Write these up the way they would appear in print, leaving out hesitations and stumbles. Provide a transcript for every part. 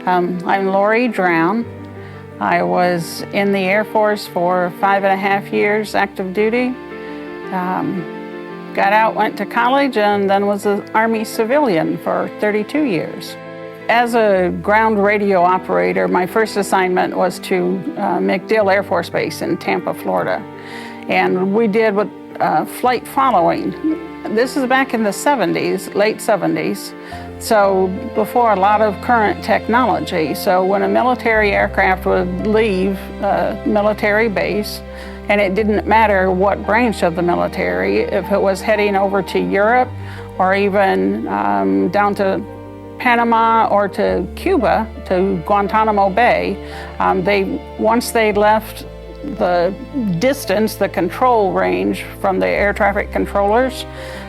I'm Lori Drown. I was in the Air Force for 5.5 years, active duty. Got out, went to college, and then was an Army civilian for 32 years. As a ground radio operator, my first assignment was to MacDill Air Force Base in Tampa, Florida. And we did what flight following. This is back in the 70s, late 70s, so before a lot of current technology. So when a military aircraft would leave a military base, and it didn't matter what branch of the military, if it was heading over to Europe or even down to Panama or to Cuba, to Guantanamo Bay, once they left the distance, the control range from the air traffic controllers,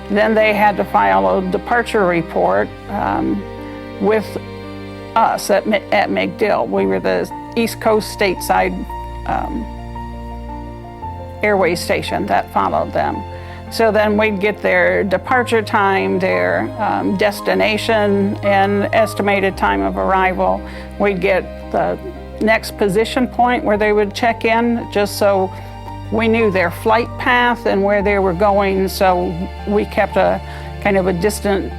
then they had to file a departure report with us at MacDill. We were the East Coast stateside airway station that followed them. So then we'd get their departure time, their destination, and estimated time of arrival. We'd get the next position point where they would check in, just so we knew their flight path and where they were going, so we kept a kind of a distant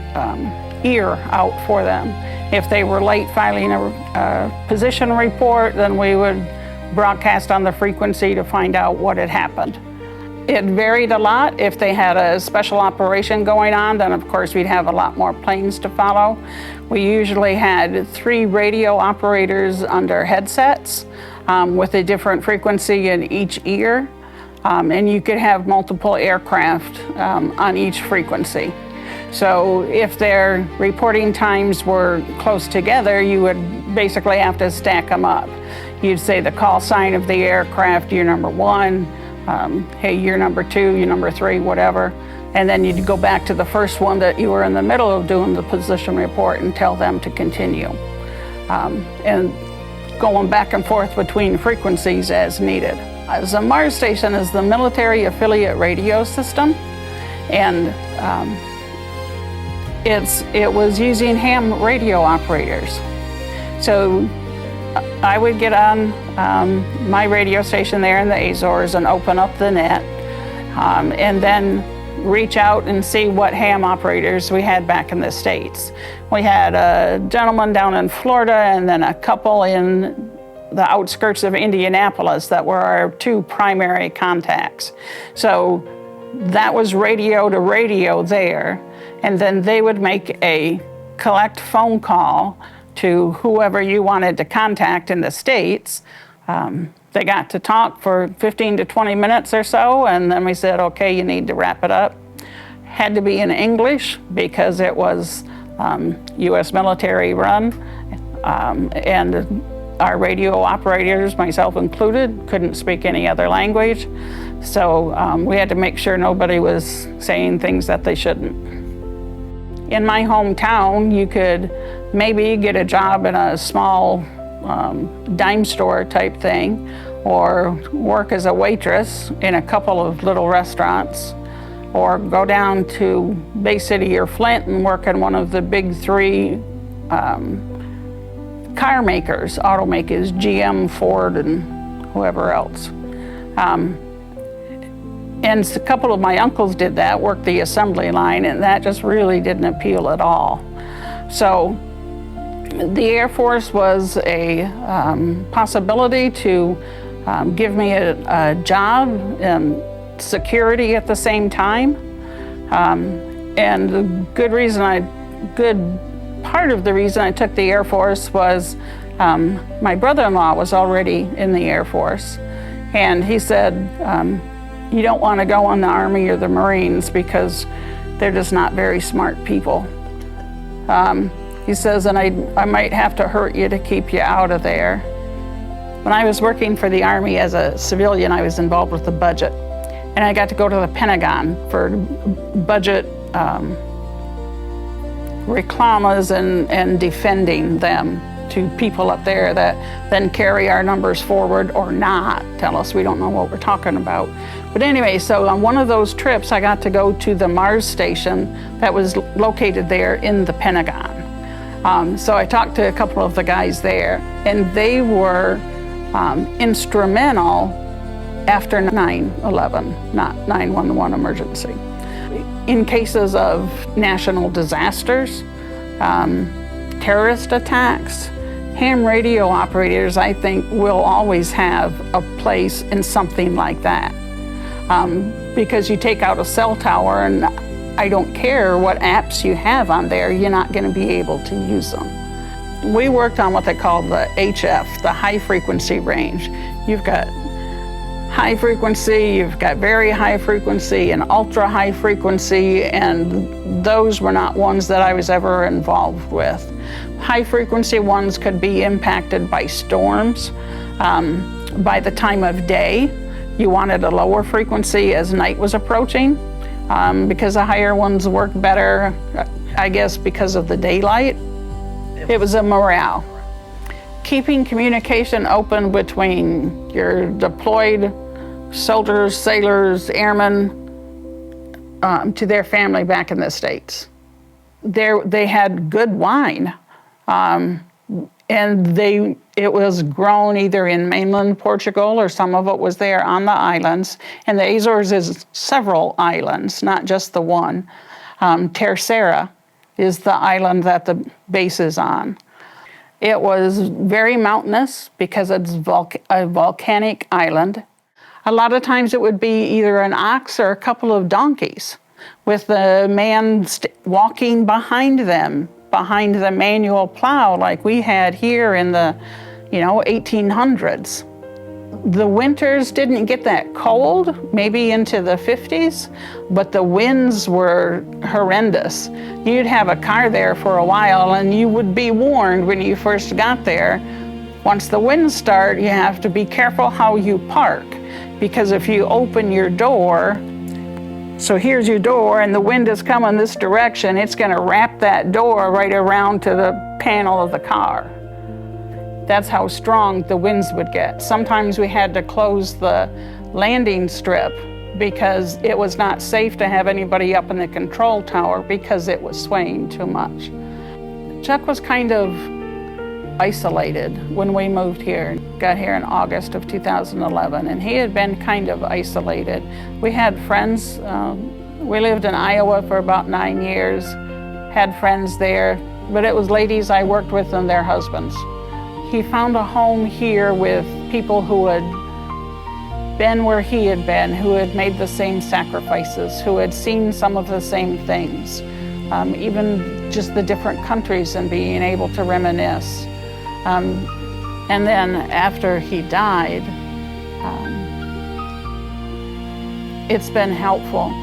ear out for them. If they were late filing a position report, then we would broadcast on the frequency to find out what had happened. It varied a lot. If they had a special operation going on, then of course we'd have a lot more planes to follow. We usually had 3 radio operators under headsets with a different frequency in each ear. And you could have multiple aircraft on each frequency. So if their reporting times were close together, you would basically have to stack them up. You'd say the call sign of the aircraft, year number 1, hey, year number 2, year number 3, whatever. And then you'd go back to the first one that you were in the middle of doing the position report and tell them to continue. And going back and forth between frequencies as needed. The Mars station is the military affiliate radio system, and it was using ham radio operators. So I would get on my radio station there in the Azores and open up the net, and then reach out and see what ham operators we had back in the States. We had a gentleman down in Florida and then a couple in the outskirts of Indianapolis that were our 2 primary contacts. So that was radio to radio there, and then they would make a collect phone call to whoever you wanted to contact in the States. They got to talk for 15 to 20 minutes or so, and then we said, okay, you need to wrap it up. Had to be in English because it was U.S. military run, and our radio operators, myself included, couldn't speak any other language. So we had to make sure nobody was saying things that they shouldn't. In my hometown, you could maybe get a job in a small dime store type thing, or work as a waitress in a couple of little restaurants, or go down to Bay City or Flint and work in one of the big 3 car makers, automakers, GM, Ford, and whoever else. And a couple of my uncles did that, worked the assembly line, and that just really didn't appeal at all. So the Air Force was a possibility to give me a job and security at the same time. And the good part of the reason I took the Air Force was my brother-in-law was already in the Air Force, and he said, you don't want to go in the Army or the Marines because they're just not very smart people. He says, and I might have to hurt you to keep you out of there. When I was working for the Army as a civilian, I was involved with the budget, and I got to go to the Pentagon for budget reclamas and defending them to people up there that then carry our numbers forward or not, tell us we don't know what we're talking about. But anyway, so on one of those trips, I got to go to the Mars station that was located there in the Pentagon. So I talked to a couple of the guys there, and they were instrumental after 9/11, not 911 emergency. In cases of national disasters, terrorist attacks, ham radio operators, I think, will always have a place in something like that. Because you take out a cell tower, and I don't care what apps you have on there, you're not going to be able to use them. We worked on what they call the HF, the high frequency range. You've got high frequency, you've got very high frequency and ultra high frequency, and those were not ones that I was ever involved with. High frequency ones could be impacted by storms. By the time of day, you wanted a lower frequency as night was approaching, because the higher ones work better, I guess, because of the daylight. It was a morale. Keeping communication open between your deployed soldiers, sailors, airmen, to their family back in the States. They had good wine, and it was grown either in mainland Portugal, or some of it was there on the islands. And the Azores is several islands, not just the one. Terceira is the island that the base is on. It was very mountainous because it's a volcanic island. A lot of times it would be either an ox or a couple of donkeys, with the man walking behind them, behind the manual plow like we had here in the 1800s. The winters didn't get that cold, maybe into the 50s, but the winds were horrendous. You'd have a car there for a while, and you would be warned when you first got there. Once the winds start, you have to be careful how you park, because if you open your door, so here's your door and the wind is coming this direction, it's going to wrap that door right around to the panel of the car. That's how strong the winds would get. Sometimes we had to close the landing strip because it was not safe to have anybody up in the control tower because it was swaying too much. Chuck was kind of isolated when we moved here. Got here in August of 2011, and he had been kind of isolated. We had friends. We lived in Iowa for about 9 years, had friends there, but it was ladies I worked with and their husbands. He found a home here with people who had been where he had been, who had made the same sacrifices, who had seen some of the same things, even just the different countries, and being able to reminisce. And then after he died, it's been helpful.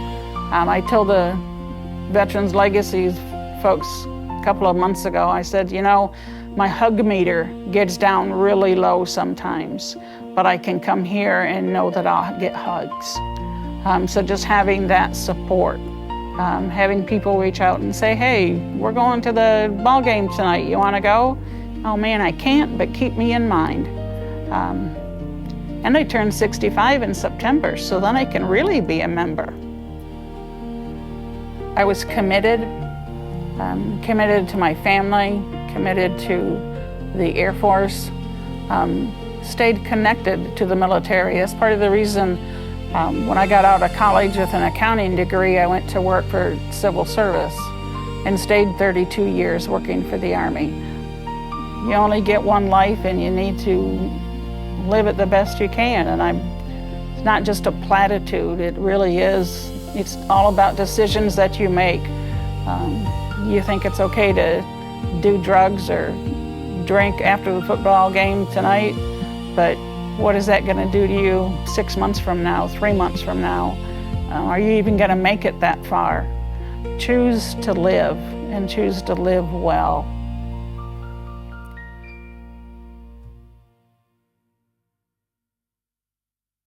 I told the Veterans Legacies folks a couple of months ago, I said, my hug meter gets down really low sometimes, but I can come here and know that I'll get hugs. So just having that support, having people reach out and say, hey, we're going to the ball game tonight, you wanna go? Oh man, I can't, but keep me in mind. And I turned 65 in September, so then I can really be a member. I was committed to my family, committed to the Air Force, stayed connected to the military. That's part of the reason when I got out of college with an accounting degree, I went to work for civil service and stayed 32 years working for the Army. You only get one life, and you need to live it the best you can. And it's not just a platitude, it really is. It's all about decisions that you make. You think it's okay to do drugs or drink after the football game tonight, but what is that going to do to you 6 months from now, 3 months from now? Are you even going to make it that far? Choose to live, and choose to live well.